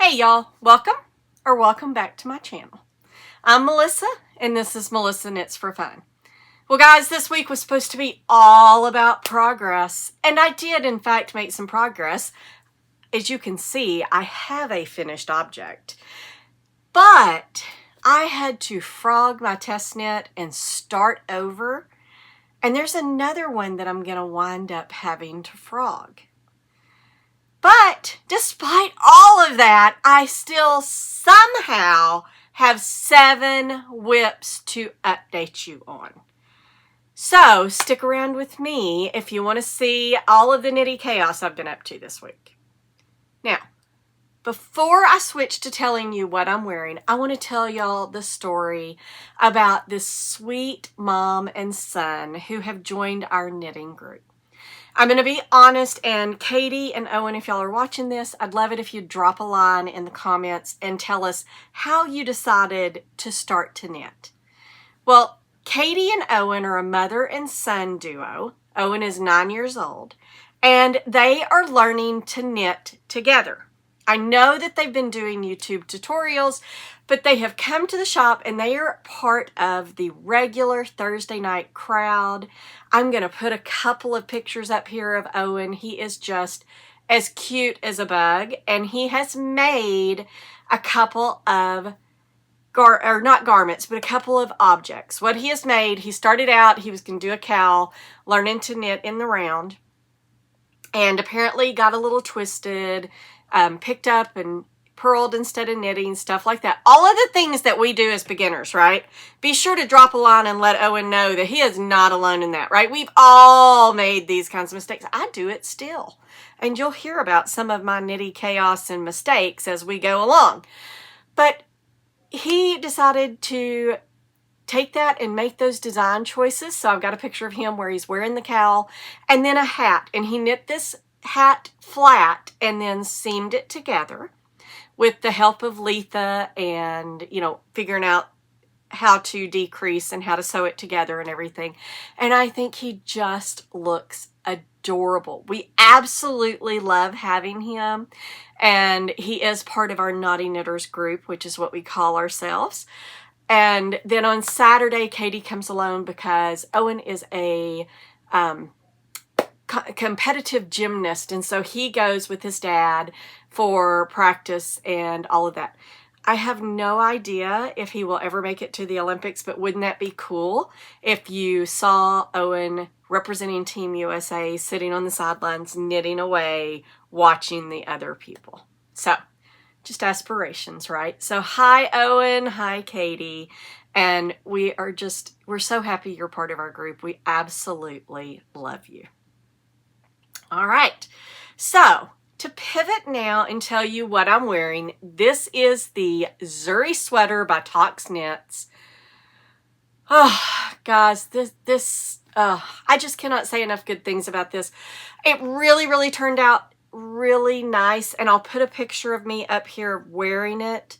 Hey y'all, welcome back to my channel. I'm Melissa, and this is Melissa Knits for Fun. Well guys, this week was supposed to be all about progress, and I did in fact make some progress. As you can see, I have a finished object, but I had to frog my test knit and start over, and there's another one that I'm going to wind up having to frog. But despite all of that, I still somehow have 7 whips to update you on. So stick around with me if you want to see all of the nitty chaos I've been up to this week. Now, before I switch to telling you what I'm wearing, I want to tell y'all the story about this sweet mom and son who have joined our knitting group. I'm going to be honest, and Katie and Owen, if y'all are watching this, I'd love it if you'd drop a line in the comments and tell us how you decided to start to knit. Well, Katie and Owen are a mother and son duo. Owen is 9 years old, and they are learning to knit together. I know that they've been doing YouTube tutorials, but they have come to the shop and they are part of the regular Thursday night crowd. I'm going to put a couple of pictures up here of Owen. He is just as cute as a bug, and he has made a couple of not garments, but a couple of objects. What he has made, he started out, he was going to do a cowl, learning to knit in the round, and apparently got a little twisted, picked up and purled instead of knitting, stuff like that. All of the things that we do as beginners, right? Be sure to drop a line and let Owen know that he is not alone in that, right? We've all made these kinds of mistakes. I do it still. And you'll hear about some of my nitty chaos and mistakes as we go along. But he decided to take that and make those design choices. So I've got a picture of him where he's wearing the cowl and then a hat. And he knit this hat flat and then seamed it together with the help of Letha and, figuring out how to decrease and how to sew it together and everything. And I think he just looks adorable. We absolutely love having him. And he is part of our Naughty Knitters group, which is what we call ourselves. And then on Saturday, Katie comes along because Owen is a competitive gymnast, and so he goes with his dad for practice and all of that. I have no idea if he will ever make it to the Olympics, but wouldn't that be cool if you saw Owen representing Team USA sitting on the sidelines, knitting away, watching the other people? So just aspirations, right? So hi Owen, hi Katie, and we're so happy you're part of our group. We absolutely love you. All right, so to pivot now and tell you what I'm wearing, this is the Zuri sweater by Tox Knits. Oh, guys, I just cannot say enough good things about this. It really, really turned out really nice, and I'll put a picture of me up here wearing it,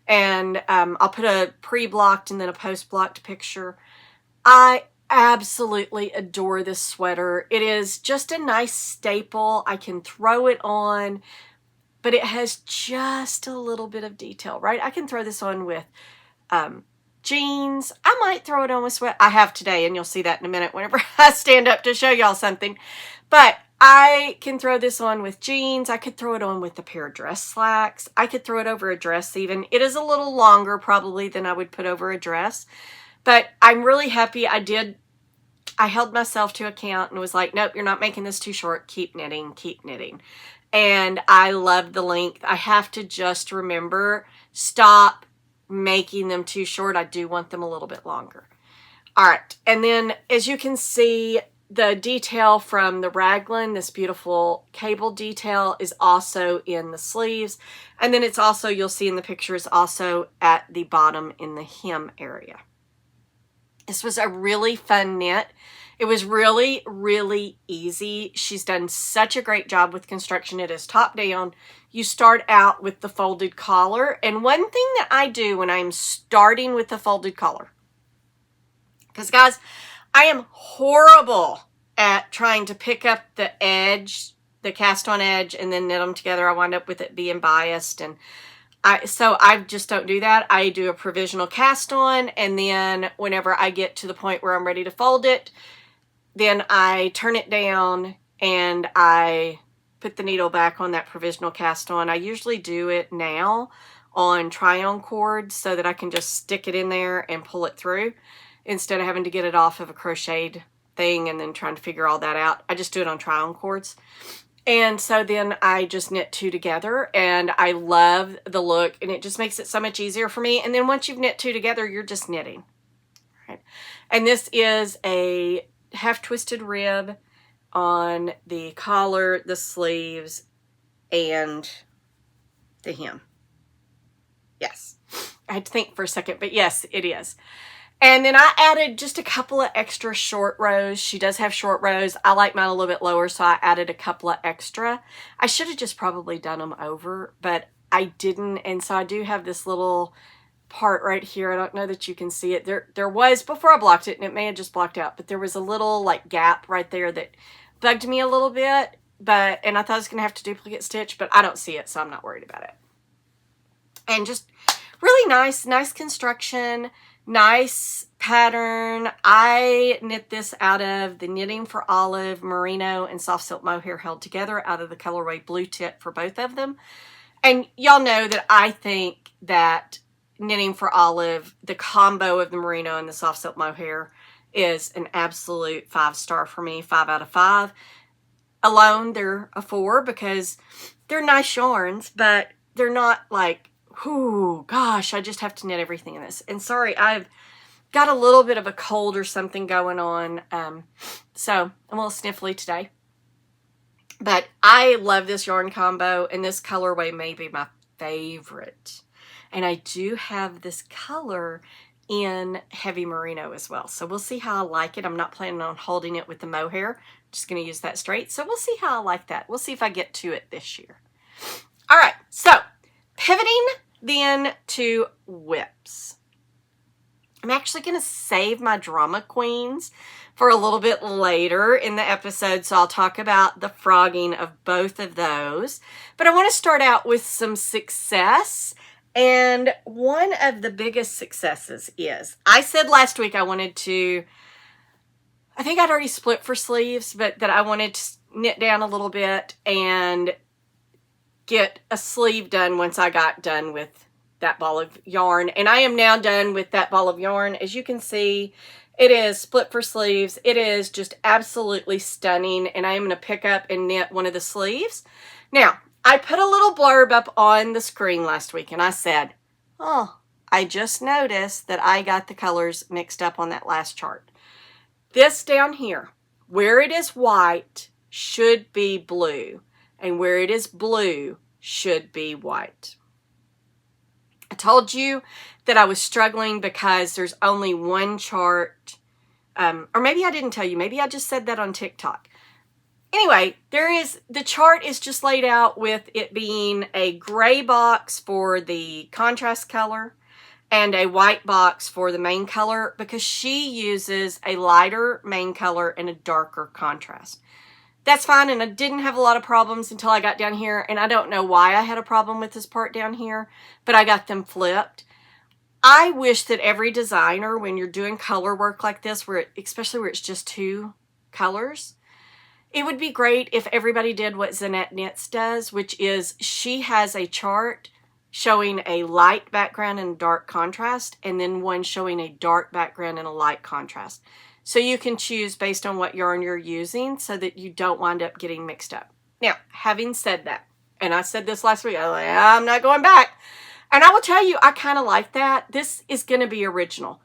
and I'll put a pre-blocked and then a post-blocked picture. I absolutely adore this sweater. It is just a nice staple. I can throw it on, but it has just a little bit of detail, right? I can throw this on with jeans. I might throw it on with sweat. I have today, and you'll see that in a minute whenever I stand up to show y'all something. But I can throw this on with jeans. I could throw it on with a pair of dress slacks. I could throw it over a dress even. It is a little longer probably than I would put over a dress. But I'm really happy I held myself to account and was like, nope, you're not making this too short. Keep knitting, keep knitting. And I love the length. I have to just remember, stop making them too short. I do want them a little bit longer. All right. And then as you can see, the detail from the Raglan, this beautiful cable detail, is also in the sleeves. And then it's also, you'll see in the picture, is also at the bottom in the hem area. This was a really fun knit. It was really, really easy. She's done such a great job with construction. It is top down. You start out with the folded collar. And one thing that I do when I'm starting with the folded collar, because guys, I am horrible at trying to pick up the edge the cast on edge and then knit them together. I wind up with it being biased, and so I just don't do that. I do a provisional cast on, and then whenever I get to the point where I'm ready to fold it, then I turn it down and I put the needle back on that provisional cast on. I usually do it now on try-on cords so that I can just stick it in there and pull it through instead of having to get it off of a crocheted thing and then trying to figure all that out. I just do it on try-on cords. And so then I just knit two together, and I love the look, and it just makes it so much easier for me. And then once you've knit two together, you're just knitting. Right? And this is a half twisted rib on the collar, the sleeves, and the hem. Yes. I had to think for a second, but yes, it is. And then I added just a couple of extra short rows. She does have short rows. I like mine a little bit lower, so I added a couple of extra. I should have just probably done them over, but I didn't. And so I do have this little part right here. I don't know that you can see it. There was, before I blocked it, and it may have just blocked out, but there was a little like gap right there that bugged me a little bit. And I thought I was going to have to duplicate stitch, but I don't see it, so I'm not worried about it. And just really nice construction. Nice pattern. I knit this out of the Knitting for Olive merino and soft silk mohair held together out of the colorway Blue Tip for both of them. And y'all know that I think that Knitting for Olive, the combo of the merino and the soft silk mohair, is an absolute 5-star for me, 5 out of 5. Alone, they're a 4 because they're nice yarns, but they're not like, ooh, gosh, I just have to knit everything in this. And sorry, I've got a little bit of a cold or something going on. So I'm a little sniffly today. But I love this yarn combo, and this colorway may be my favorite. And I do have this color in heavy merino as well. So we'll see how I like it. I'm not planning on holding it with the mohair. Just going to use that straight. So we'll see how I like that. We'll see if I get to it this year. All right, so pivoting then to whips. I'm actually going to save my drama queens for a little bit later in the episode, so I'll talk about the frogging of both of those. But I want to start out with some success, and one of the biggest successes is, I said last week I wanted to, I think I'd already split for sleeves, but that I wanted to knit down a little bit and get a sleeve done once I got done with that ball of yarn. And I am now done with that ball of yarn. As you can see, it is split for sleeves. It is just absolutely stunning. And I am going to pick up and knit one of the sleeves. Now, I put a little blurb up on the screen last week, and I said, oh, I just noticed that I got the colors mixed up on that last chart. This down here, where it is white, should be blue. And where it is blue should be white. I told you that I was struggling because there's only one chart, or maybe I didn't tell you, maybe I just said that on TikTok. Anyway, the chart is just laid out with it being a gray box for the contrast color and a white box for the main color, because she uses a lighter main color and a darker contrast. That's fine, and I didn't have a lot of problems until I got down here, and I don't know why I had a problem with this part down here, but I got them flipped. I wish that every designer, when you're doing color work like this, especially where it's just 2 colors, it would be great if everybody did what Zanette Knits does, which is she has a chart showing a light background and dark contrast, and then one showing a dark background and a light contrast. So you can choose based on what yarn you're using so that you don't wind up getting mixed up. Now, having said that, and I said this last week, I was like, I'm not going back. And I will tell you, I kind of like that. This is going to be original.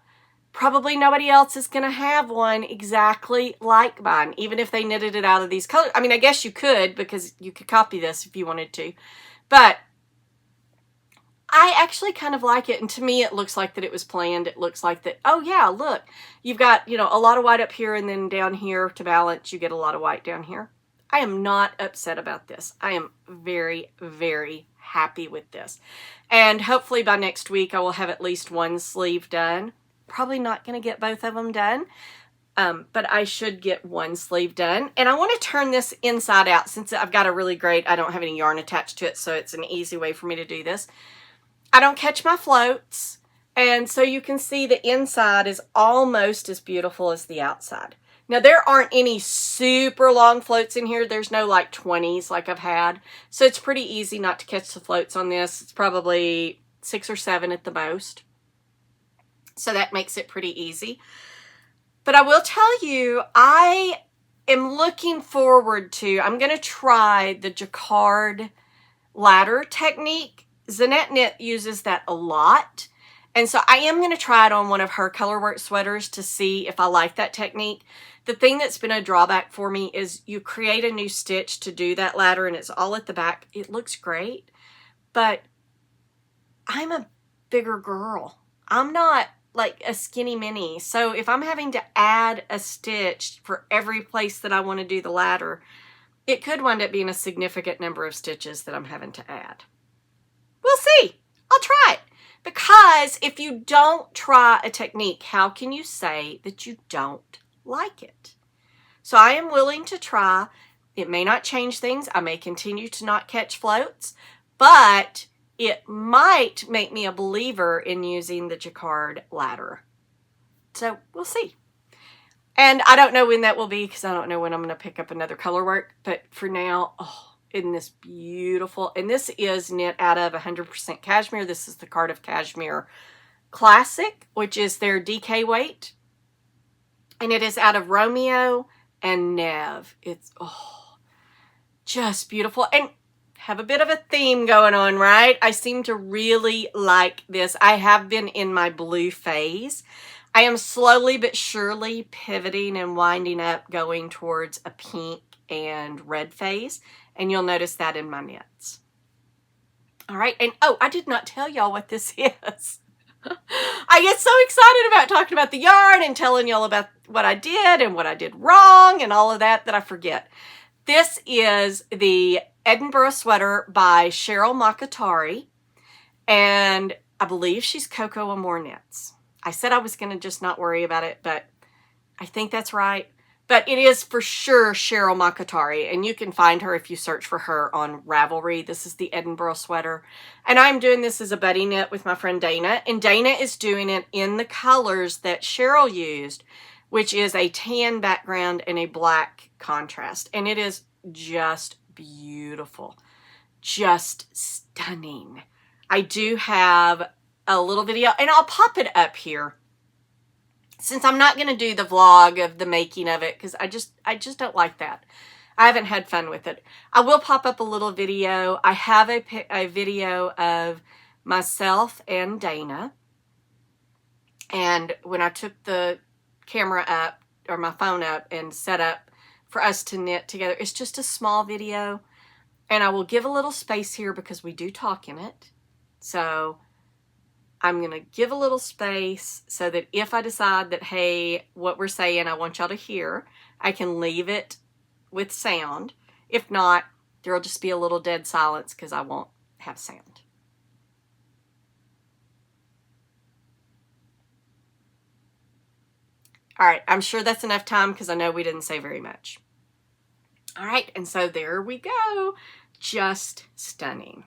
Probably nobody else is going to have one exactly like mine, even if they knitted it out of these colors. I mean, I guess you could, because you could copy this if you wanted to. But I actually kind of like it, and to me it looks like that it was planned. It looks like that, oh yeah, look, you've got, a lot of white up here, and then down here to balance, you get a lot of white down here. I am not upset about this. I am very, very happy with this. And hopefully by next week I will have at least one sleeve done. Probably not going to get both of them done. but I should get one sleeve done. And I want to turn this inside out since I've got a really great, I don't have any yarn attached to it, so it's an easy way for me to do this. I don't catch my floats, and so you can see the inside is almost as beautiful as the outside. Now, there aren't any super long floats in here. There's no like 20s like I've had, so it's pretty easy not to catch the floats on this. It's probably 6 or 7 at the most, so that makes it pretty easy. But I will tell you, I am looking forward to, I'm going to try the jacquard ladder technique. Zanette Knit uses that a lot. And so I am going to try it on one of her colorwork sweaters to see if I like that technique. The thing that's been a drawback for me is you create a new stitch to do that ladder and it's all at the back. It looks great, but I'm a bigger girl. I'm not like a skinny mini. So if I'm having to add a stitch for every place that I want to do the ladder, it could wind up being a significant number of stitches that I'm having to add. We'll see. I'll try it. Because if you don't try a technique, how can you say that you don't like it? So I am willing to try. It may not change things. I may continue to not catch floats, but it might make me a believer in using the jacquard ladder. So we'll see. And I don't know when that will be because I don't know when I'm going to pick up another color work. But for now, oh, isn't this beautiful? And this is knit out of 100% cashmere. This is the Cardiff Cashmere Classic, which is their DK weight. And it is out of Romeo and Neve. It's just beautiful. And have a bit of a theme going on, right? I seem to really like this. I have been in my blue phase. I am slowly but surely pivoting and winding up, going towards a pink and red phase. And you'll notice that in my knits. All right. And oh, I did not tell y'all what this is. I get so excited about talking about the yarn and telling y'all about what I did and what I did wrong and all of that I forget. This is the Edinburgh Sweater by Cheryl Makatari, and I believe she's Coco Amore Knits. I said I was going to just not worry about it, but I think that's right. But it is for sure Cheryl Makatari, and you can find her if you search for her on Ravelry. This is the Edinburgh Sweater, and I'm doing this as a buddy knit with my friend Dana, and Dana is doing it in the colors that Cheryl used, which is a tan background and a black contrast, and it is just beautiful, just stunning. I do have a little video, and I'll pop it up here since I'm not going to do the vlog of the making of it because I just don't like that. I haven't had fun with it. I will pop up a little video. I have a video of myself and Dana, and when I took the camera up or my phone up and set up for us to knit together. It's just a small video, and I will give a little space here because we do talk in it. So I'm going to give a little space so that if I decide that, hey, what we're saying I want y'all to hear, I can leave it with sound. If not, there'll just be a little dead silence because I won't have sound. All right, I'm sure that's enough time because I know we didn't say very much. All right, and so there we go. Just stunning.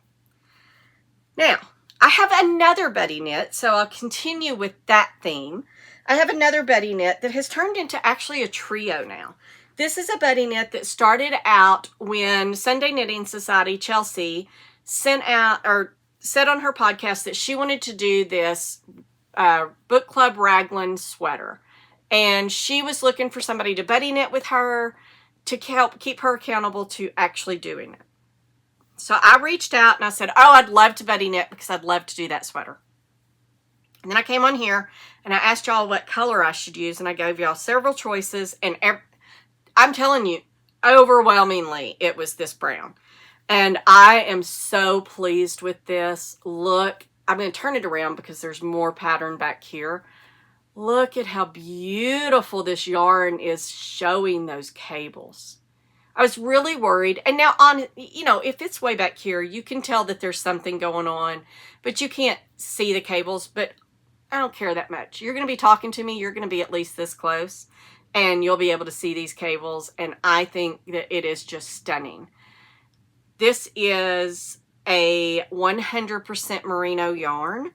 Now, I have another buddy knit, so I'll continue with that theme. I have another buddy knit that has turned into actually a trio now. This is a buddy knit that started out when Sunday Knitting Society Chelsea sent out or said on her podcast that she wanted to do this book club Raglan sweater. And she was looking for somebody to buddy knit with her to help keep her accountable to actually doing it. So I reached out and I said, oh, I'd love to buddy knit because I'd love to do that sweater. And then I came on here and I asked y'all what color I should use, and I gave y'all several choices, and I'm telling you, overwhelmingly, it was this brown. And I am so pleased with this. Look, I'm going to turn it around because there's more pattern back here. Look at how beautiful this yarn is showing those cables. I was really worried. And now on, if it's way back here, you can tell that there's something going on, but you can't see the cables. But I don't care that much. You're going to be talking to me. You're going to be at least this close. and you'll be able to see these cables, and I think that it is just stunning. This is a 100% merino yarn.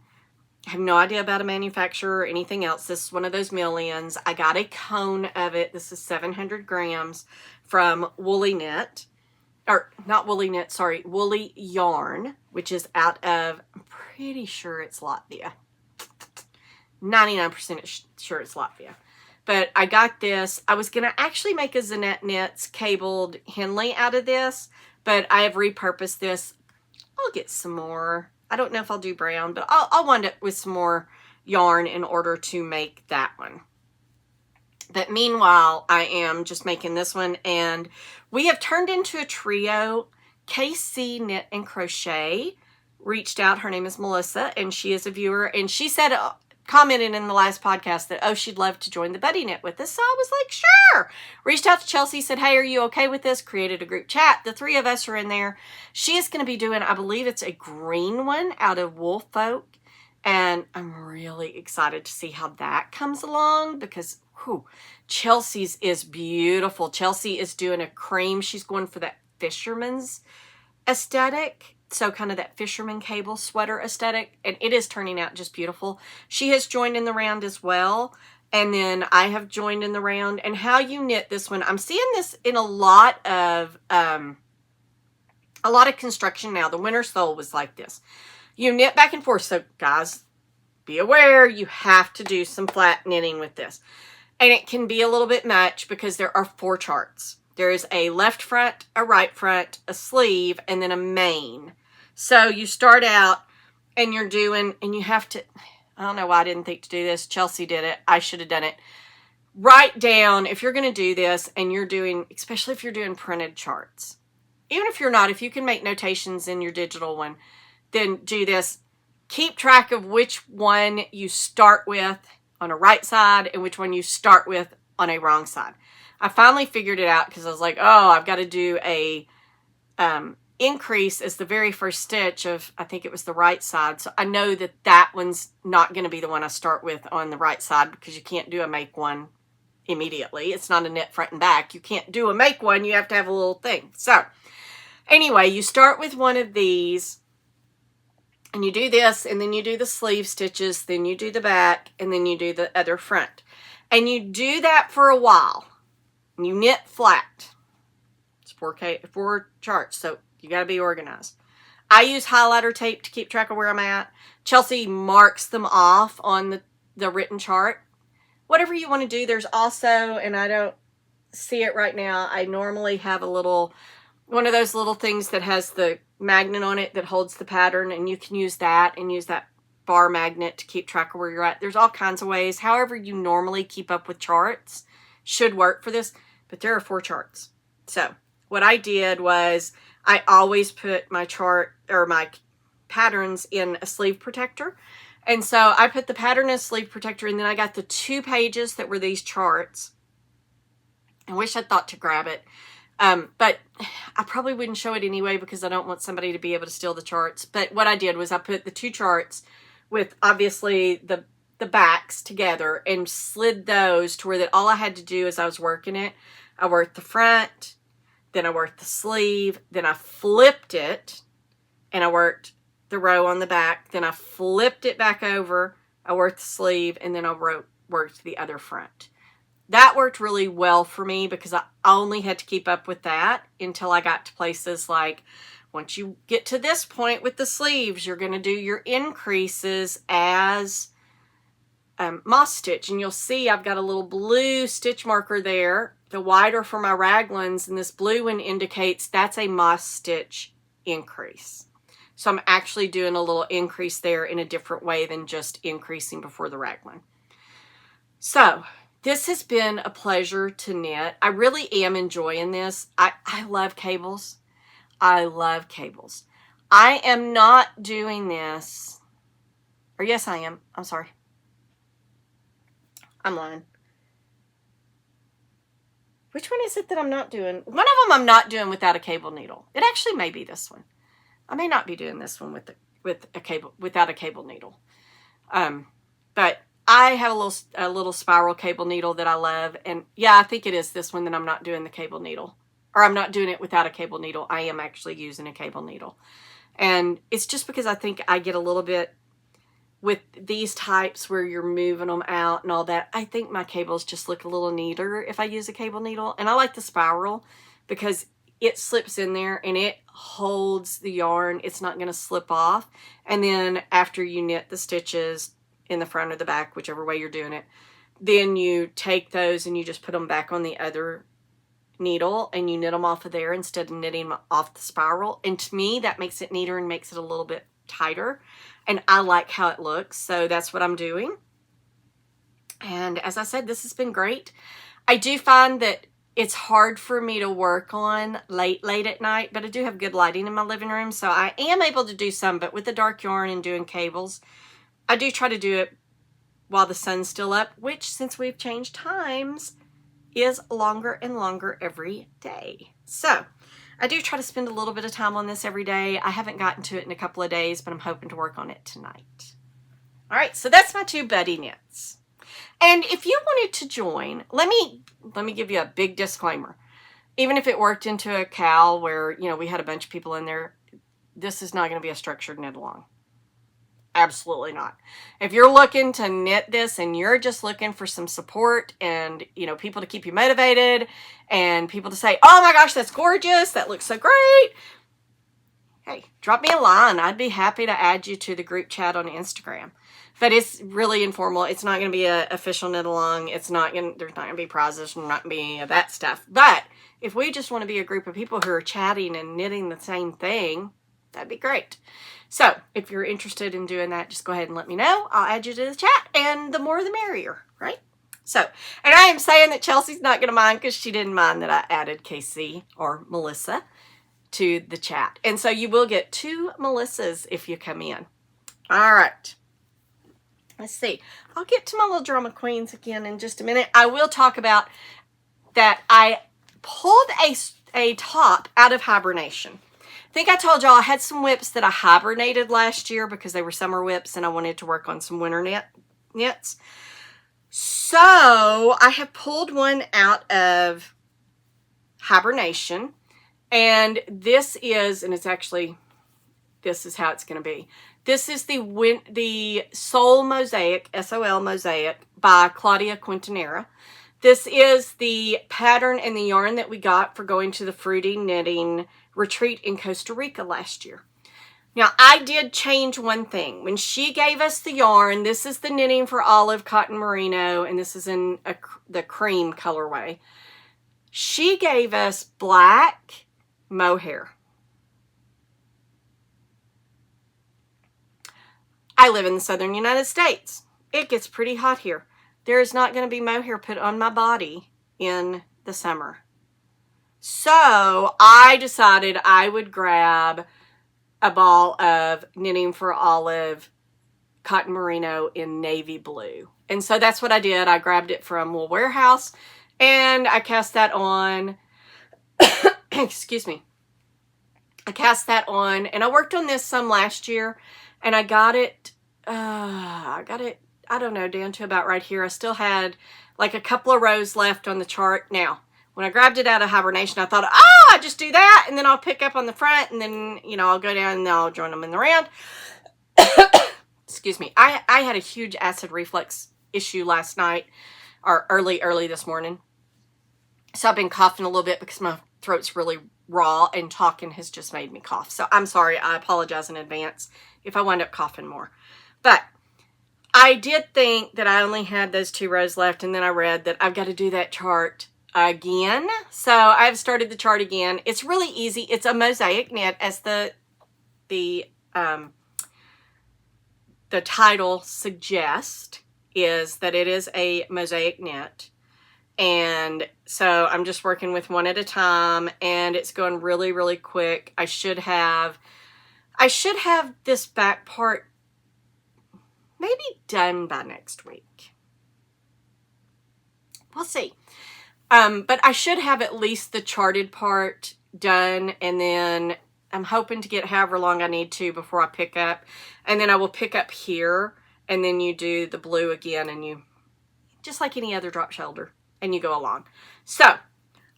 I have no idea about a manufacturer or anything else. This is one of those millions. I got a cone of it. This is 700 grams from Woolly Knit, or not Woolly Knit, sorry, Woolly Yarn, which is out of, I'm pretty sure it's Latvia. 99% sure it's Latvia. But I got this. I was going to actually make a Zanette Knits cabled Henley out of this, but I have repurposed this. I'll get some more. I don't know if I'll do brown, but I'll wind up with some more yarn in order to make that one. But meanwhile, I am just making this one, and we have turned into a trio. KC Knit and Crochet reached out. Her name is Melissa, and she is a viewer, and she said, commented in the last podcast that, oh, she'd love to join the Buddy Knit with us. So I was like, sure. Reached out to Chelsea, said, hey, are you okay with this? Created a group chat. The three of us are in there. She is going to be doing, I believe it's a green one out of Woolfolk. And I'm really excited to see how that comes along because, whew, Chelsea's is beautiful. Chelsea is doing a cream. She's going for that fisherman's aesthetic. So kind of that fisherman cable sweater aesthetic, and it is turning out just beautiful. She has joined in the round as well, and then I have joined in the round. And how you knit this one, I'm seeing this in a lot of construction now. The winter sole was like this. You knit back and forth. So guys, be aware you have to do some flat knitting with this, and it can be a little bit much because there are 4 charts. There is a left front, a right front, a sleeve, and then a main. So you start out and you're doing, and you have to, I don't know why I didn't think to do this. Chelsea did it. I should have done it. Write down, if you're going to do this and you're doing, especially if you're doing printed charts. Even if you're not, if you can make notations in your digital one, then do this. Keep track of which one you start with on a right side and which one you start with on a wrong side. I finally figured it out because I was like, oh, I've got to do a increase as the very first stitch of, I think it was the right side. So I know that that one's not going to be the one I start with on the right side because you can't do a make one immediately. It's not a knit front and back. You can't do a make one. You have to have a little thing. So anyway, you start with one of these and you do this, and then you do the sleeve stitches, then you do the back, and then you do the other front. And you do that for a while. You knit flat. It's 4 charts, so you got to be organized. I use highlighter tape to keep track of where I'm at. Chelsea marks them off on the written chart. Whatever you want to do, there's also, and I don't see it right now, I normally have a little, one of those little things that has the magnet on it that holds the pattern, and you can use that and use that bar magnet to keep track of where you're at. There's all kinds of ways. However you normally keep up with charts should work for this. But there are 4 charts. So what I did was I always put my chart or my patterns in a sleeve protector. And so I put the pattern in a sleeve protector, and then I got the 2 pages that were these charts. I wish I'd thought to grab it. But I probably wouldn't show it anyway because I don't want somebody to be able to steal the charts. But what I did was I put the 2 charts with obviously the backs together and slid those to where that all I had to do as I was working it, I worked the front, then I worked the sleeve, then I flipped it, and I worked the row on the back, then I flipped it back over, I worked the sleeve, and then I worked the other front. That worked really well for me because I only had to keep up with that until I got to places like, once you get to this point with the sleeves, you're going to do your increases as moss stitch, and you'll see I've got a little blue stitch marker there. The white are for my raglans, and this blue one indicates that's a moss stitch increase. So I'm actually doing a little increase there in a different way than just increasing before the raglan. So this has been a pleasure to knit. I really am enjoying this. I love cables. I love cables. I am not doing this, or yes I am. I'm sorry. I'm lying. Which one is it that I'm not doing? One of them I'm not doing without a cable needle. It actually may be this one. I may not be doing this one with a cable, without a cable needle. But I have a little spiral cable needle that I love. And yeah, I think it is this one that I'm not doing the cable needle. Or I'm not doing it without a cable needle. I am actually using a cable needle. And it's just because I think I get a little bit, with these types where you're moving them out and all that, I think my cables just look a little neater if I use a cable needle. And I like the spiral because it slips in there and it holds the yarn. It's not going to slip off. And then after you knit the stitches in the front or the back, whichever way you're doing it, then you take those and you just put them back on the other needle and you knit them off of there instead of knitting them off the spiral. And to me, that makes it neater and makes it a little bit tighter. And I like how it looks. So that's what I'm doing. And as I said, this has been great. I do find that it's hard for me to work on late at night, but I do have good lighting in my living room. So I am able to do some, but with the dark yarn and doing cables, I do try to do it while the sun's still up, which since we've changed times is longer and longer every day. So I do try to spend a little bit of time on this every day. I haven't gotten to it in a couple of days, but I'm hoping to work on it tonight. All right, so that's my 2 buddy knits. And if you wanted to join, let me give you a big disclaimer. Even if it worked into a CAL where, you know, we had a bunch of people in there, this is not going to be a structured knit along. Absolutely not. If you're looking to knit this and you're just looking for some support and, you know, people to keep you motivated and people to say, oh my gosh, that's gorgeous, that looks so great, hey, drop me a line. I'd be happy to add you to the group chat on Instagram. But it's really informal. It's not going to be an official knit along. There's not going to be prizes. There's not going to be any of that stuff. But if we just want to be a group of people who are chatting and knitting the same thing, that'd be great. So if you're interested in doing that, just go ahead and let me know. I'll add you to the chat, and the more the merrier, right? So, and I am saying that Chelsea's not going to mind because she didn't mind that I added KC or Melissa to the chat. And so you will get 2 Melissas if you come in. All right. Let's see. I'll get to my little drama queens again in just a minute. I will talk about that I pulled a top out of hibernation. I think I told y'all I had some whips that I hibernated last year because they were summer whips and I wanted to work on some winter knits. So I have pulled one out of hibernation, and this is, and it's actually, this is how it's going to be. This is the Soul Mosaic, S-O-L Mosaic by Claudia Quintanera. This is the pattern and the yarn that we got for going to the Fruity Knitting Retreat in Costa Rica last year. Now, I did change one thing. When she gave us the yarn, this is the Knitting for Olive Cotton Merino, and this is in the cream colorway. She gave us black mohair. I live in the southern United States. It gets pretty hot here. There is not going to be mohair put on my body in the summer. So I decided I would grab a ball of Knitting for Olive Cotton Merino in navy blue. And so that's what I did. I grabbed it from Wool Warehouse and I cast that on. Excuse me. I cast that on and I worked on this some last year. And I got it, I don't know, down to about right here. I still had like a couple of rows left on the chart. Now, when I grabbed it out of hibernation, I thought, oh, I just do that. And then I'll pick up on the front and then, you know, I'll go down and then I'll join them in the round. Excuse me. I had a huge acid reflux issue last night or early this morning. So I've been coughing a little bit because my throat's really raw and talking has just made me cough. So I'm sorry. I apologize in advance if I wind up coughing more. But I did think that I only had those 2 rows left, and then I read that I've got to do that chart again. So I've started the chart again. It's really easy. It's a mosaic knit, as the title suggests, is that it is a mosaic knit. And so I'm just working with one at a time, and it's going really, really quick. I should have this back part maybe done by next week. We'll see. But I should have at least the charted part done, and then I'm hoping to get however long I need to before I pick up. And then I will pick up here and then you do the blue again, and you, just like any other drop shoulder, and you go along. So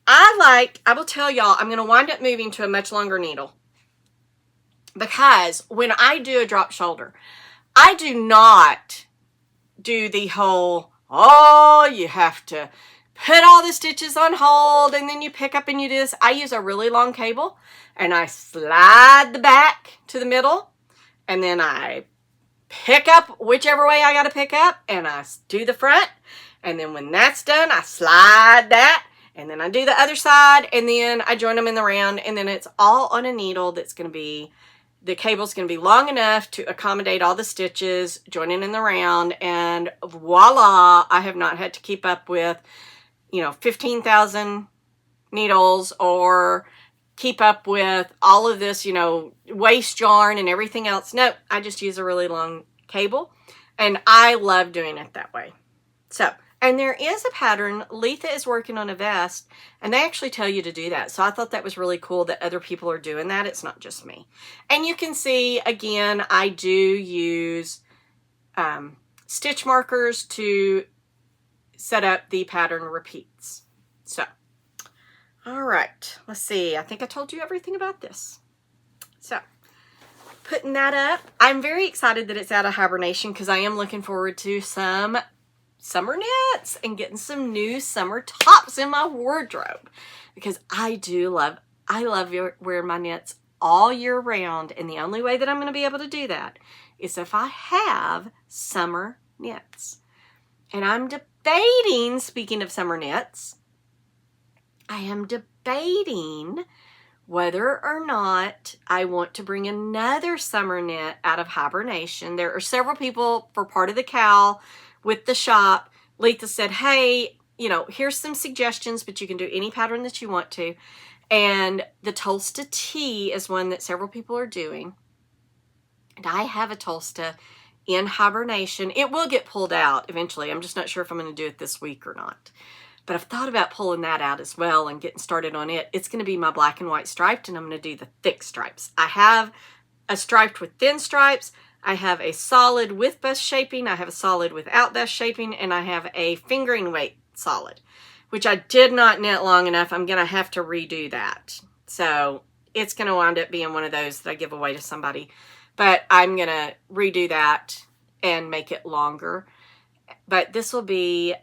I will tell y'all, I'm going to wind up moving to a much longer needle, because when I do a drop shoulder, I do not do the whole, oh, you have to put all the stitches on hold and then you pick up and you do this. I use a really long cable and I slide the back to the middle, and then I pick up whichever way I got to pick up, and I do the front, and then when that's done, I slide that, and then I do the other side, and then I join them in the round, and then it's all on a needle that's going to be, the cable's going to be long enough to accommodate all the stitches, joining in the round, and voila, I have not had to keep up with, 15,000 needles, or keep up with all of this, waste yarn and everything else. No, I just use a really long cable, and I love doing it that way. So, and there is a pattern, Letha is working on a vest, and they actually tell you to do that. So I thought that was really cool that other people are doing that. It's not just me. And you can see, again, I do use stitch markers to set up the pattern repeats. So, all right, let's see. I think I told you everything about this. So, putting that up. I'm very excited that it's out of hibernation, because I am looking forward to some summer knits and getting some new summer tops in my wardrobe, because I love wearing my knits all year round, and the only way that I'm going to be able to do that is if I have summer knits. And I'm debating, speaking of summer knits, I am debating whether or not I want to bring another summer knit out of hibernation. There are several people for part of the cowl with the shop. Letha said, hey, here's some suggestions, but you can do any pattern that you want to. And the Tulsa Tee is one that several people are doing. And I have a Tulsa in hibernation. It will get pulled out eventually. I'm just not sure if I'm going to do it this week or not. But I've thought about pulling that out as well and getting started on it. It's going to be my black and white striped, and I'm going to do the thick stripes. I have a striped with thin stripes. I have a solid with bust shaping. I have a solid without bust shaping, and I have a fingering weight solid, which I did not knit long enough. I'm going to have to redo that. So it's going to wind up being one of those that I give away to somebody. But I'm going to redo that and make it longer. But this will be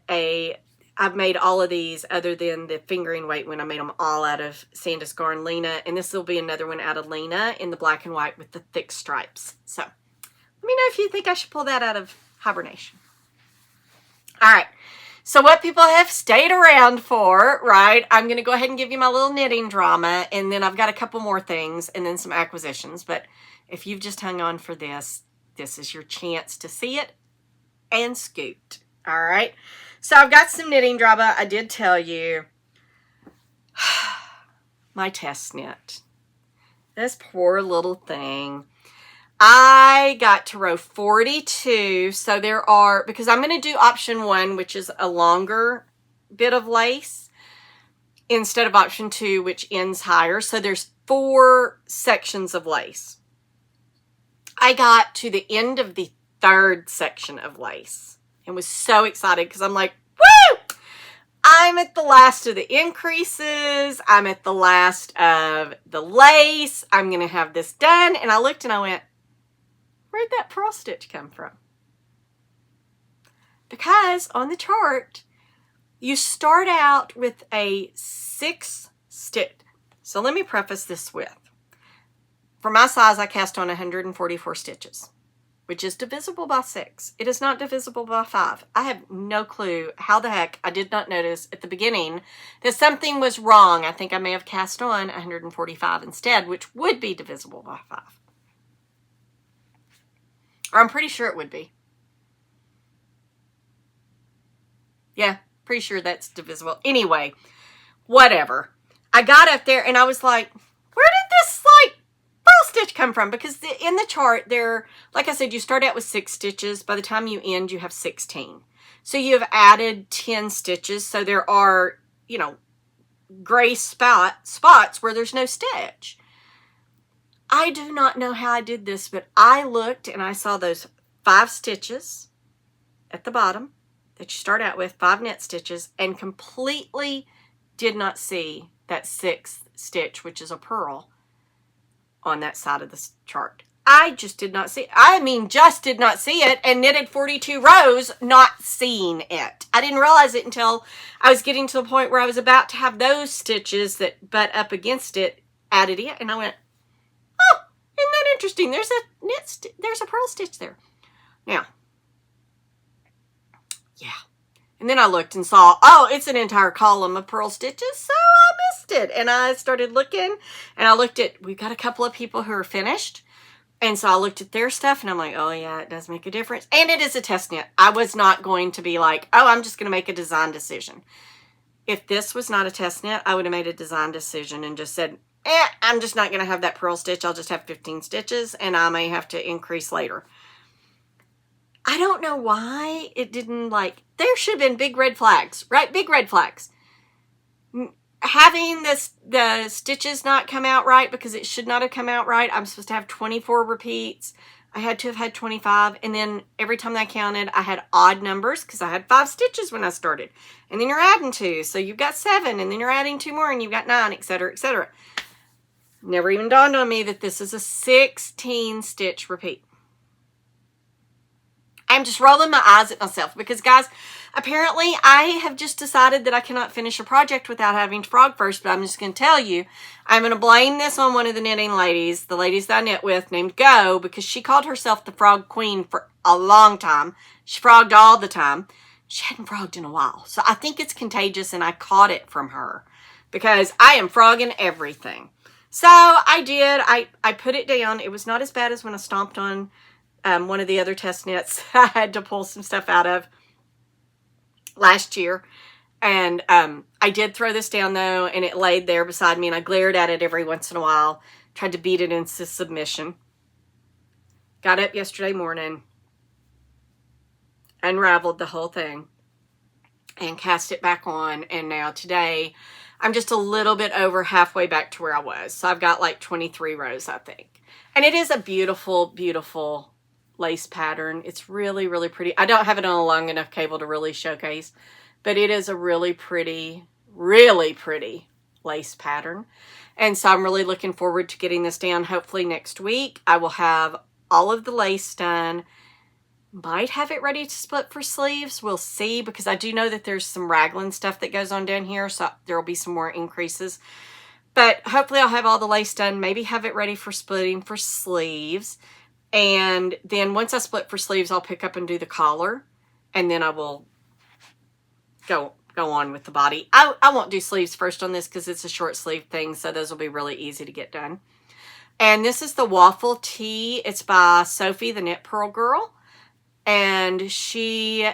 I've made all of these other than the fingering weight when I made them all out of Sanduscar and Lena. And this will be another one out of Lena in the black and white with the thick stripes. So let me know if you think I should pull that out of hibernation. All right. So what people have stayed around for, right? I'm going to go ahead and give you my little knitting drama. And then I've got a couple more things and then some acquisitions. But if you've just hung on for this, this is your chance to see it and scoot. All right. So I've got some knitting drama. I did tell you my test knit. This poor little thing. I got to row 42. So there are, because I'm going to do option 1, which is a longer bit of lace, instead of option 2, which ends higher. So there's 4 sections of lace. I got to the end of the 3rd section of lace and was so excited because I'm like, woo! I'm at the last of the increases. I'm at the last of the lace. I'm going to have this done. And I looked and I went, where'd that purl stitch come from? Because on the chart, you start out with a 6 stitch. So let me preface this with, for my size, I cast on 144 stitches, which is divisible by 6. It is not divisible by 5. I have no clue how the heck I did not notice at the beginning that something was wrong. I think I may have cast on 145 instead, which would be divisible by 5. Or I'm pretty sure it would be. Yeah, pretty sure that's divisible. Anyway, whatever. I got up there and I was like, where did this purl stitch come from? Because in the chart there, like I said, you start out with 6 stitches. By the time you end, you have 16. So you have added 10 stitches. So there are, gray spots where there's no stitch. I do not know how I did this, but I looked and I saw those 5 stitches at the bottom that you start out with, 5 knit stitches, and completely did not see that 6th stitch, which is a purl, on that side of the chart. I just did not see it. I mean, just did not see it, and knitted 42 rows not seeing it. I didn't realize it until I was getting to the point where I was about to have those stitches that butt up against it added in, and I went, oh, isn't that interesting? There's a purl stitch there. Now, yeah. And then I looked and saw, oh, it's an entire column of purl stitches, so I missed it. And I started looking, and I looked at, we've got a couple of people who are finished. And so I looked at their stuff, and I'm like, oh, yeah, it does make a difference. And it is a test knit. I was not going to be like, oh, I'm just going to make a design decision. If this was not a test knit, I would have made a design decision and just said, I'm just not going to have that purl stitch. I'll just have 15 stitches, and I may have to increase later. I don't know why it didn't, like, there should have been big red flags, right? Big red flags. Having the stitches not come out right because it should not have come out right. I'm supposed to have 24 repeats. I had to have had 25. And then every time I counted, I had odd numbers because I had 5 stitches when I started. And then you're adding 2. So you've got 7. And then you're adding 2 more and you've got 9, etc., etc. Never even dawned on me that this is a 16 stitch repeat. I'm just rolling my eyes at myself because, guys, apparently I have just decided that I cannot finish a project without having to frog first, but I'm just going to tell you, I'm going to blame this on one of the knitting ladies, the ladies that I knit with, named Go, because she called herself the frog queen for a long time. She frogged all the time. She hadn't frogged in a while. So I think it's contagious, and I caught it from her because I am frogging everything. So I did. I put it down. It was not as bad as when I stomped on one of the other test knits I had to pull some stuff out of last year. And I did throw this down, though, and it laid there beside me, and I glared at it every once in a while, tried to beat it into submission. Got up yesterday morning, unraveled the whole thing, and cast it back on, and now today I'm just a little bit over halfway back to where I was. So I've got like 23 rows, I think. And it is a beautiful, beautiful lace pattern. It's really, really pretty. I don't have it on a long enough cable to really showcase, but it is a really pretty lace pattern. And so I'm really looking forward to getting this down. Hopefully next week I will have all of the lace done. Might have it ready to split for sleeves. We'll see, because I do know that there's some raglan stuff that goes on down here, so there will be some more increases. But hopefully I'll have all the lace done, maybe have it ready for splitting for sleeves. And then once I split for sleeves, I'll pick up and do the collar, and then I will go on with the body. I won't do sleeves first on this because it's a short sleeve thing, so those will be really easy to get done. And this is the Waffle Tee. It's by Sophie, the Knit Pearl Girl, and she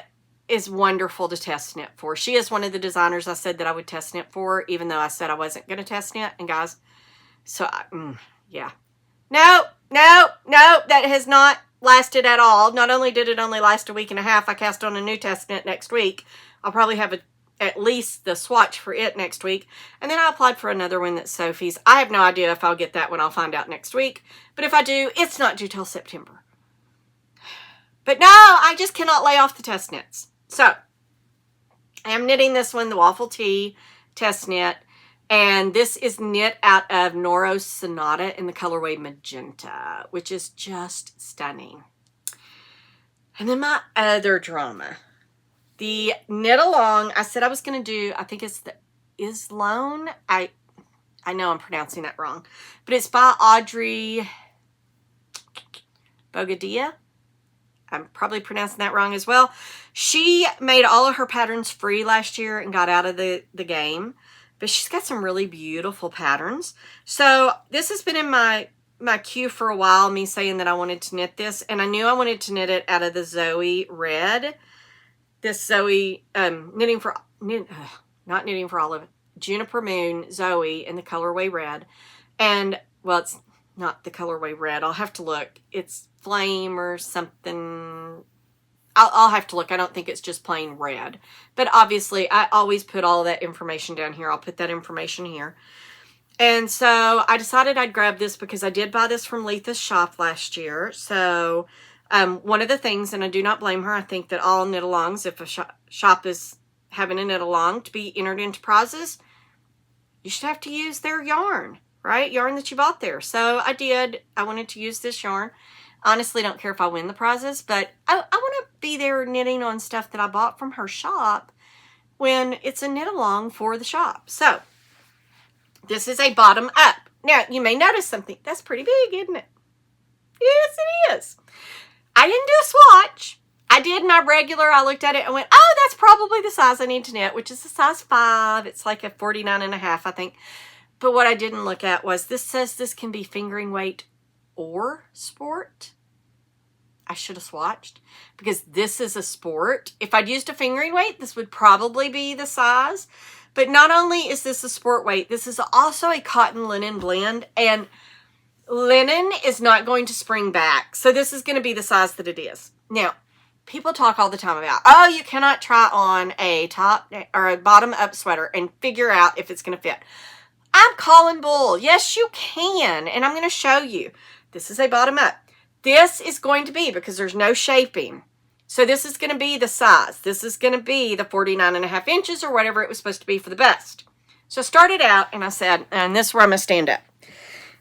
is wonderful to test knit for. She is one of the designers I said that I would test knit for, even though I said I wasn't going to test knit. And guys, so yeah. No, that has not lasted at all. Not only did it only last a week and a half, I cast on a new test knit next week. I'll probably have at least the swatch for it next week. And then I applied for another one that's Sophie's. I have no idea if I'll get that one. I'll find out next week. But if I do, it's not due till September. But no, I just cannot lay off the test knits. So, I am knitting this one, the Waffle Tee test knit. And this is knit out of Noro Sonata in the colorway Magenta, which is just stunning. And then my other drama, the knit along, I said I was going to do, I think it's the Isonoe. I know I'm pronouncing that wrong, but it's by Audrey Bogadia. I'm probably pronouncing that wrong as well. She made all of her patterns free last year and got out of the game. But she's got some really beautiful patterns. So this has been in my queue for a while, me saying that I wanted to knit this. And I knew I wanted to knit it out of the Zoe red. This Zoe, not knitting for all of it, Juniper Moon Zoe in the colorway red. And, well, it's not the colorway red. I'll have to look. It's flame or something. I'll have to look. I don't think it's just plain red. But obviously, I always put all that information down here. I'll put that information here. And so I decided I'd grab this because I did buy this from Letha's shop last year. So One of the things, and I do not blame her, I think that all knit-alongs, if a shop is having a knit-along to be entered into prizes, you should have to use their yarn, right? Yarn that you bought there. So I did. I wanted to use this yarn. Honestly, don't care if I win the prizes, but I want to be there knitting on stuff that I bought from her shop when it's a knit-along for the shop. So this is a bottom up. Now, you may notice something. That's pretty big, isn't it? Yes, it is. I didn't do a swatch. I did my regular. I looked at it and went, oh, that's probably the size I need to knit, which is a size 5. It's like a 49.5, I think. But what I didn't look at was this says this can be fingering weight or sport. I should have swatched because this is a sport. If I'd used a fingering weight, this would probably be the size. But not only is this a sport weight, this is also a cotton linen blend, and linen is not going to spring back. So this is going to be the size that it is. Now, people talk all the time about, oh, you cannot try on a top or a bottom up sweater and figure out if it's going to fit. I'm calling bull. Yes, you can. And I'm going to show you. This is a bottom up. This is going to be, because there's no shaping. So this is going to be the size. This is going to be the 49.5 inches or whatever it was supposed to be for the bust. So I started out and I said, and this is where I'm going to stand up.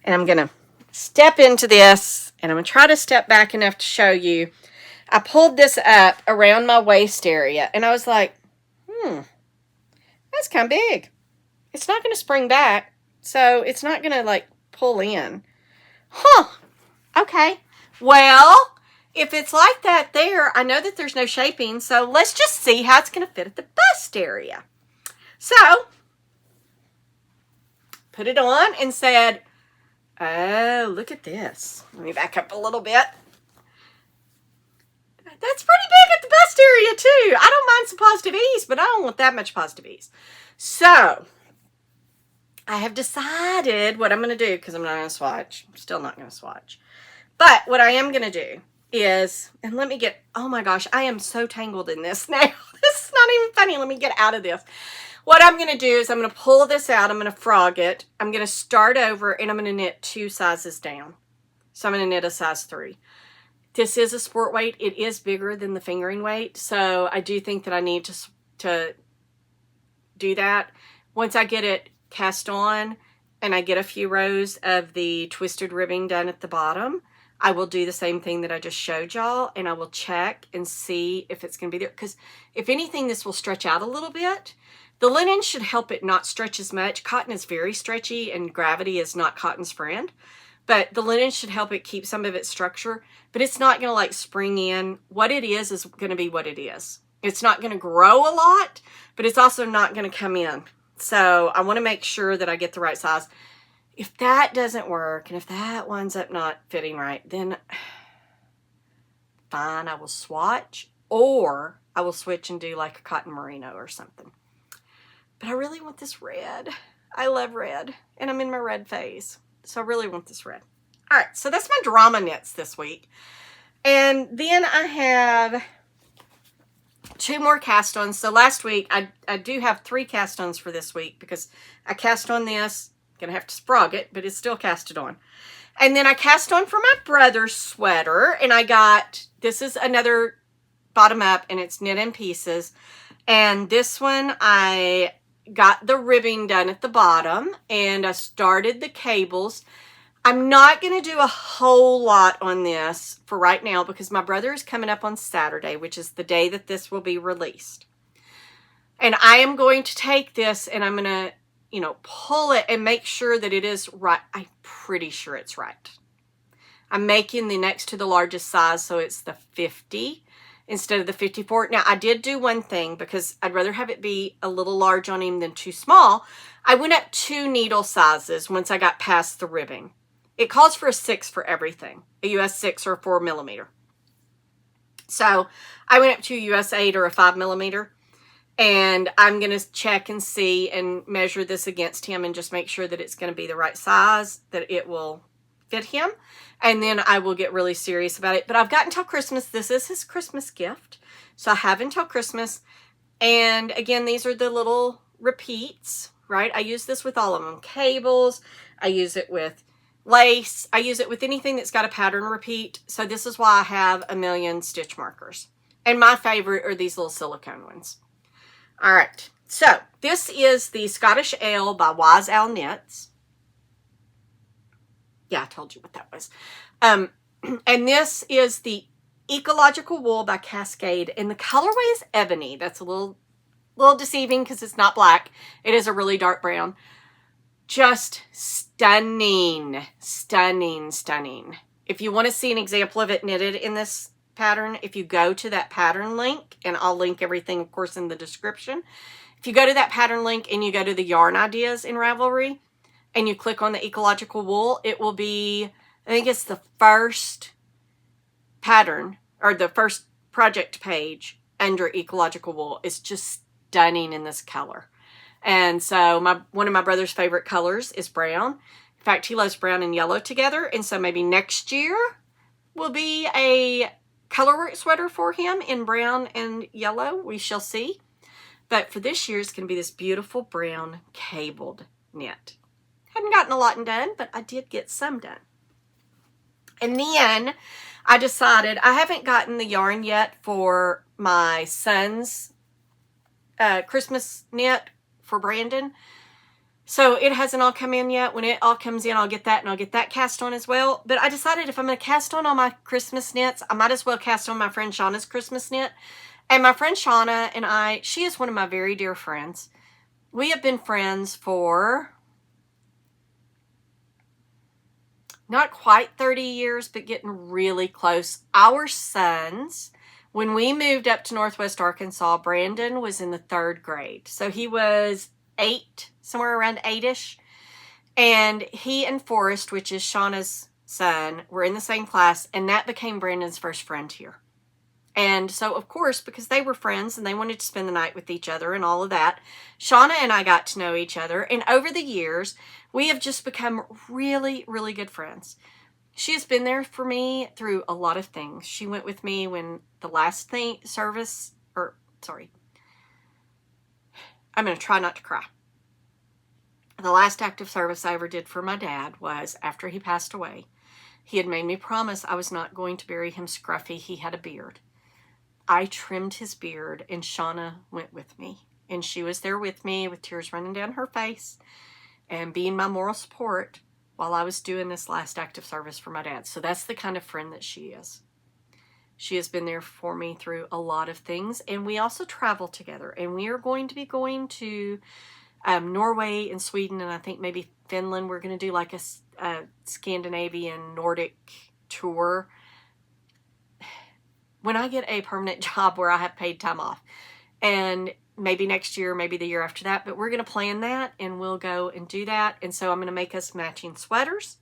And I'm going to step into this and I'm going to try to step back enough to show you. I pulled this up around my waist area and I was like, that's kind of big. It's not going to spring back. So it's not going to like pull in. Huh. Okay. Well, if it's like that there, I know that there's no shaping, so let's just see how it's going to fit at the bust area. So, put it on and said, oh, look at this. Let me back up a little bit. That's pretty big at the bust area too. I don't mind some positive ease, but I don't want that much positive ease. So, I have decided what I'm going to do, because I'm not going to swatch. I'm still not going to swatch. But what I am going to do is, and let me get, oh my gosh, I am so tangled in this now. This is not even funny. Let me get out of this. What I'm going to do is I'm going to pull this out. I'm going to frog it. I'm going to start over and I'm going to knit 2 sizes down. So I'm going to knit a size 3. This is a sport weight. It is bigger than the fingering weight. So I do think that I need to do that. Once I get it cast on and I get a few rows of the twisted ribbing done at the bottom, I will do the same thing that I just showed y'all, and I will check and see if it's going to be there. Because if anything, this will stretch out a little bit. The linen should help it not stretch as much. Cotton is very stretchy, and gravity is not cotton's friend. But the linen should help it keep some of its structure. But it's not going to like spring in. What it is going to be what it is. It's not going to grow a lot, but it's also not going to come in. So I want to make sure that I get the right size. If that doesn't work, and if that winds up not fitting right, then fine, I will swatch, or I will switch and do like a cotton merino or something. But I really want this red. I love red, and I'm in my red phase, so I really want this red. All right, so that's my drama knits this week. And then I have 2 more cast-ons. So last week, I do have 3 cast-ons for this week because I cast on this. Gonna have to sprog it, but it's still casted on. And then I cast on for my brother's sweater, and I got, this is another bottom up, and it's knit in pieces. And this one, I got the ribbing done at the bottom, and I started the cables. I'm not going to do a whole lot on this for right now because my brother is coming up on Saturday, which is the day that this will be released. And I am going to take this and I'm going to, pull it and make sure that it is right. I'm pretty sure it's right. I'm making the next to the largest size, so it's the 50 instead of the 54. Now, I did do one thing because I'd rather have it be a little large on him than too small. I went up 2 needle sizes once I got past the ribbing. It calls for a 6 for everything, a US 6 or a 4 millimeter. So I went up to a US 8 or a 5 millimeter. And I'm going to check and see and measure this against him and just make sure that it's going to be the right size, that it will fit him. And then I will get really serious about it. But I've got until Christmas. This is his Christmas gift. So I have until Christmas. And again, these are the little repeats, right? I use this with all of them. Cables. I use it with lace. I use it with anything that's got a pattern repeat. So this is why I have a million stitch markers. And my favorite are these little silicone ones. All right. So this is the Scottish Ale by Wise Owl Knits. Yeah, I told you what that was. And this is the Ecological Wool by Cascade. And the colorway is ebony. That's a little deceiving because it's not black. It is a really dark brown. Just stunning, stunning, stunning. If you want to see an example of it knitted in this pattern, if you go to that pattern link, and I'll link everything, of course, in the description. If you go to that pattern link and you go to the yarn ideas in Ravelry and you click on the Ecological Wool, it will be, I think it's the first pattern or the first project page under Ecological Wool. It's just stunning in this color. And so one of my brother's favorite colors is brown. In fact, he loves brown and yellow together. And so maybe next year will be a colorwork sweater for him in brown and yellow. We shall see. But for this year, it's going to be this beautiful brown cabled knit. Hadn't gotten a lot done, but I did get some done. And then I decided, I haven't gotten the yarn yet for my son's Christmas knit for Brandon. So it hasn't all come in yet. When it all comes in, I'll get that, and I'll get that cast on as well. But I decided if I'm going to cast on all my Christmas knits, I might as well cast on my friend Shauna's Christmas knit. And my friend Shauna and I, she is one of my very dear friends. We have been friends for not quite 30 years, but getting really close. Our sons, when we moved up to Northwest Arkansas, Brandon was in the 3rd grade. So he was 8, somewhere around 8-ish. And he and Forrest, which is Shauna's son, were in the same class. And that became Brandon's first friend here. And so, of course, because they were friends and they wanted to spend the night with each other and all of that, Shauna and I got to know each other. And over the years, we have just become really, really good friends. She has been there for me through a lot of things. She went with me when the last service, I'm going to try not to cry. The last active service I ever did for my dad was after he passed away. He had made me promise I was not going to bury him scruffy. He had a beard. I trimmed his beard, and Shauna went with me. And she was there with me with tears running down her face and being my moral support while I was doing this last active service for my dad. So that's the kind of friend that she is. She has been there for me through a lot of things. And we also travel together. And we are going to be going to Norway and Sweden, and I think maybe Finland. We're going to do like a Scandinavian Nordic tour when I get a permanent job where I have paid time off. And maybe next year, maybe the year after that. But we're going to plan that, and we'll go and do that. And so I'm going to make us matching sweaters.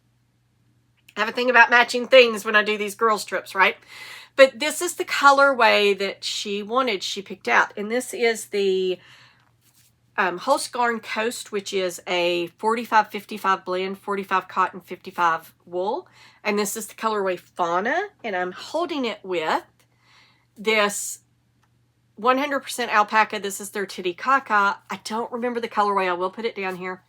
I have a thing about matching things when I do these girls trips, right? But this is the colorway that she wanted, she picked out. And this is the Holzgarn Coast, which is a 45-55 blend, 45 cotton, 55 wool. And this is the colorway Fauna. And I'm holding it with this 100% alpaca. This is their Titicaca. I don't remember the colorway. I will put it down here.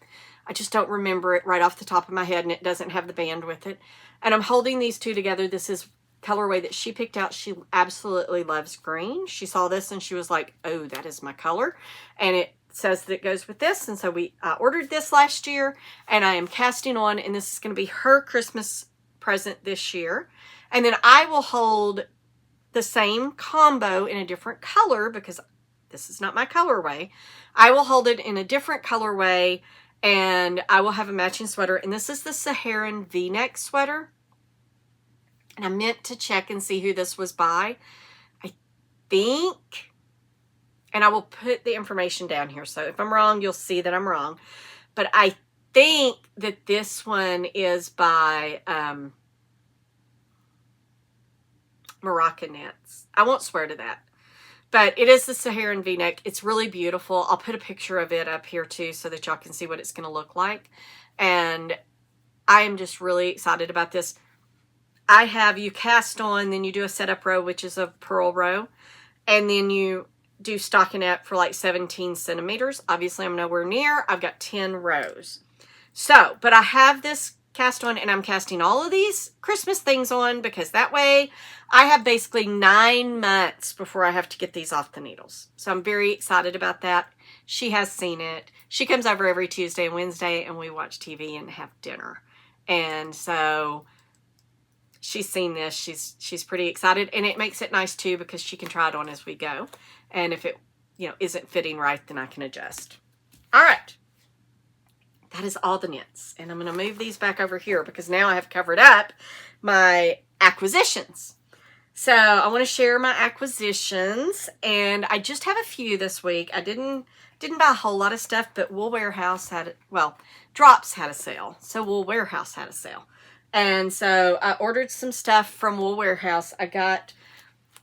I just don't remember it right off the top of my head, and it doesn't have the band with it. And I'm holding these two together. This is colorway that she picked out. She absolutely loves green. She saw this and she was like, oh, that is my color. And it says that it goes with this. And so I ordered this last year, and I am casting on, and this is going to be her Christmas present this year. And then I will hold the same combo in a different color because this is not my colorway. I will hold it in a different colorway, and I will have a matching sweater. And this is the Saharan V-neck sweater. And I meant to check and see who this was by. I think, and I will put the information down here. So if I'm wrong, you'll see that I'm wrong. But I think that this one is by Moroccan Knits. I won't swear to that. But it is the Saharan V-neck. It's really beautiful. I'll put a picture of it up here too so that y'all can see what it's going to look like. And I am just really excited about this. I have you cast on, then you do a setup row, which is a purl row. And then you do stockinette for like 17 centimeters. Obviously, I'm nowhere near. I've got 10 rows. So, but I have this cast on, and I'm casting all of these Christmas things on because that way I have basically 9 months before I have to get these off the needles. So I'm very excited about that. She has seen it. She comes over every Tuesday and Wednesday and we watch TV and have dinner. And so she's seen this. She's pretty excited, and it makes it nice too because she can try it on as we go. And if it, isn't fitting right, then I can adjust. All right. That is all the knits. And I'm going to move these back over here because now I have covered up my acquisitions. So I want to share my acquisitions, and I just have a few this week. I didn't buy a whole lot of stuff, but Wool Warehouse Drops had a sale. So Wool Warehouse had a sale. And so I ordered some stuff from Wool Warehouse.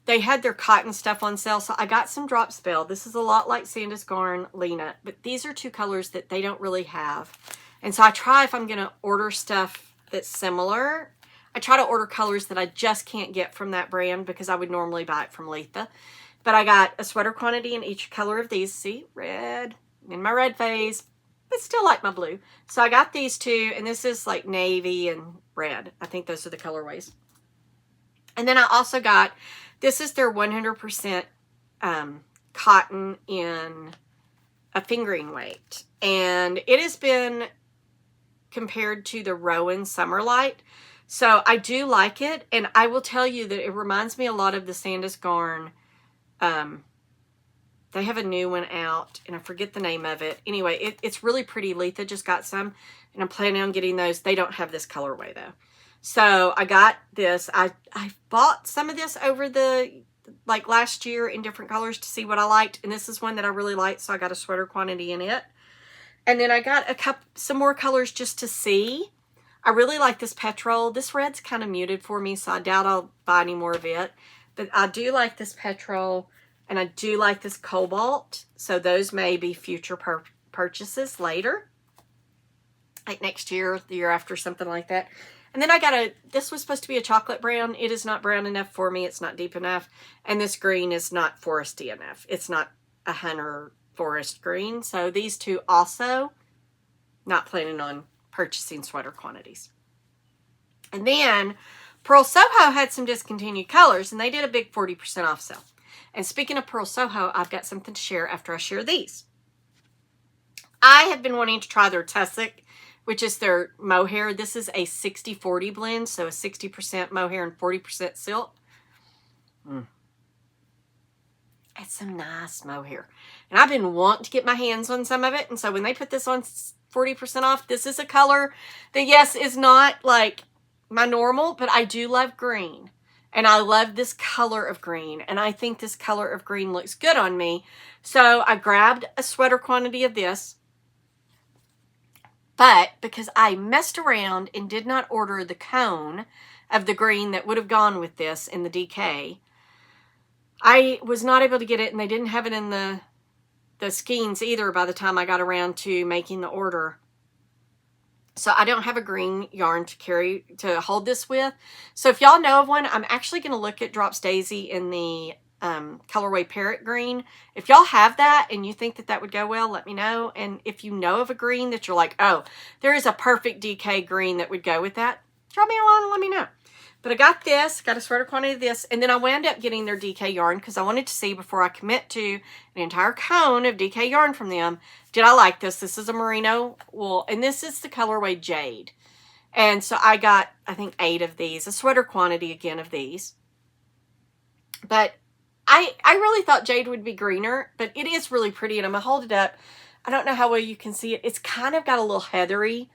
They had their cotton stuff on sale, so I got some drop spell. This is a lot like Sandus Garn Lena, but these are 2 colors that they don't really have. And so I try, if I'm going to order stuff that's similar, I try to order colors that I just can't get from that brand because I would normally buy it from Letha. But I got a sweater quantity in each color of these. See, red, in my red phase, but still like my blue. So I got these 2, and this is like navy and red. I think those are the colorways. And then I also got, this is their 100% cotton in a fingering weight. And it has been compared to the Rowan Summer Light. So I do like it. And I will tell you that it reminds me a lot of the Sandus Garn. They have a new one out, and I forget the name of it. Anyway, it's really pretty. Letha just got some, and I'm planning on getting those. They don't have this colorway, though. So I got this. I bought some of this over the, last year in different colors to see what I liked. And this is one that I really liked, so I got a sweater quantity in it. And then I got some more colors just to see. I really like this petrol. This red's kind of muted for me, so I doubt I'll buy any more of it. But I do like this petrol, and I do like this cobalt. So those may be future purchases later. Like next year, the year after, something like that. And then I got this was supposed to be a chocolate brown. It is not brown enough for me. It's not deep enough. And this green is not foresty enough. It's not a hunter forest green. So these 2 also, not planning on purchasing sweater quantities. And then Pearl Soho had some discontinued colors, and they did a big 40% off sale. And speaking of Pearl Soho, I've got something to share after I share these. I have been wanting to try their Tussock, which is their mohair. This is a 60-40 blend, so a 60% mohair and 40% silk. It's some nice mohair. And I've been wanting to get my hands on some of it, and so when they put this on 40% off, this is a color that, yes, is not like my normal, but I do love green. And I love this color of green, and I think this color of green looks good on me. So I grabbed a sweater quantity of this. But because I messed around and did not order the cone of the green that would have gone with this in the DK, I was not able to get it, and they didn't have it in the skeins either by the time I got around to making the order. So I don't have a green yarn to hold this with. So if y'all know of one, I'm actually going to look at Drops Daisy in the colorway Parrot Green. If y'all have that and you think that that would go well, let me know. And if you know of a green that you're like, oh, there is a perfect DK green that would go with that, drop me a line and let me know. But I got this, got a sweater quantity of this, and then I wound up getting their DK yarn because I wanted to see before I commit to an entire cone of DK yarn from them, did I like this? This is a merino wool, and this is the colorway Jade. And so I got, I think, 8 of these, a sweater quantity again of these. But I really thought Jade would be greener, but it is really pretty, and I'm going to hold it up. I don't know how well you can see it. It's kind of got a little heathery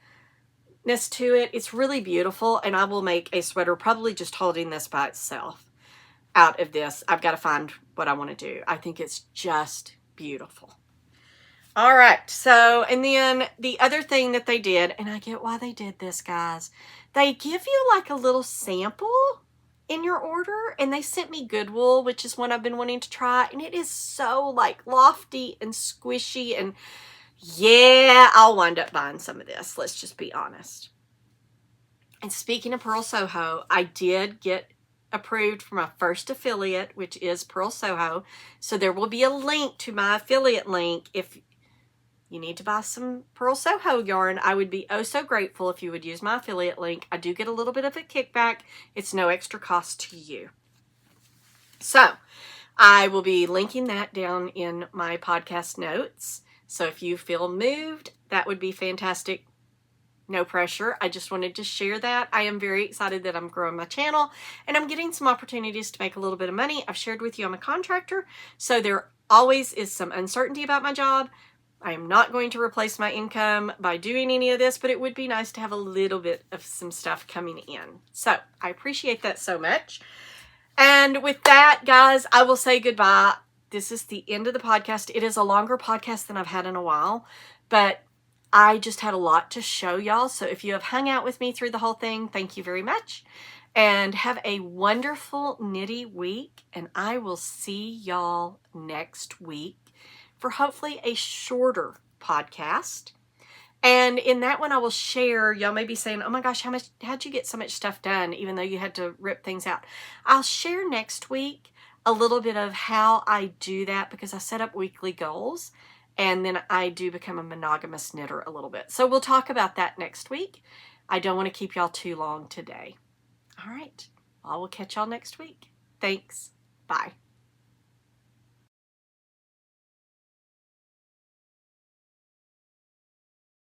to it. It's really beautiful, and I will make a sweater probably just holding this by itself out of this. I've got to find what I want to do. I think it's just beautiful. All right, so, and then the other thing that they did, and I get why they did this, guys, they give you like a little sample in your order, and they sent me Good Wool, which is one I've been wanting to try, and it is so like lofty and squishy, and yeah, I'll wind up buying some of this. Let's just be honest. And speaking of Pearl Soho, I did get approved for my first affiliate, which is Pearl Soho. So there will be a link to my affiliate link if you need to buy some Pearl Soho yarn, I would be oh so grateful if you would use my affiliate link. I do get a little bit of a kickback. It's no extra cost to you. So I will be linking that down in my podcast notes. So if you feel moved, that would be fantastic. No pressure. I just wanted to share that. I am very excited that I'm growing my channel and I'm getting some opportunities to make a little bit of money. I've shared with you I'm a contractor, so there always is some uncertainty about my job. I am not going to replace my income by doing any of this, but it would be nice to have a little bit of some stuff coming in. So I appreciate that so much. And with that, guys, I will say goodbye. This is the end of the podcast. It is a longer podcast than I've had in a while, but I just had a lot to show y'all. So if you have hung out with me through the whole thing, thank you very much. And have a wonderful knitty week. And I will see y'all next week for hopefully a shorter podcast. And in that one, I will share, y'all may be saying, oh my gosh, how'd you get so much stuff done, even though you had to rip things out? I'll share next week a little bit of how I do that, because I set up weekly goals and then I do become a monogamous knitter a little bit. So we'll talk about that next week. I don't want to keep y'all too long today. All right. I will catch y'all next week. Thanks. Bye.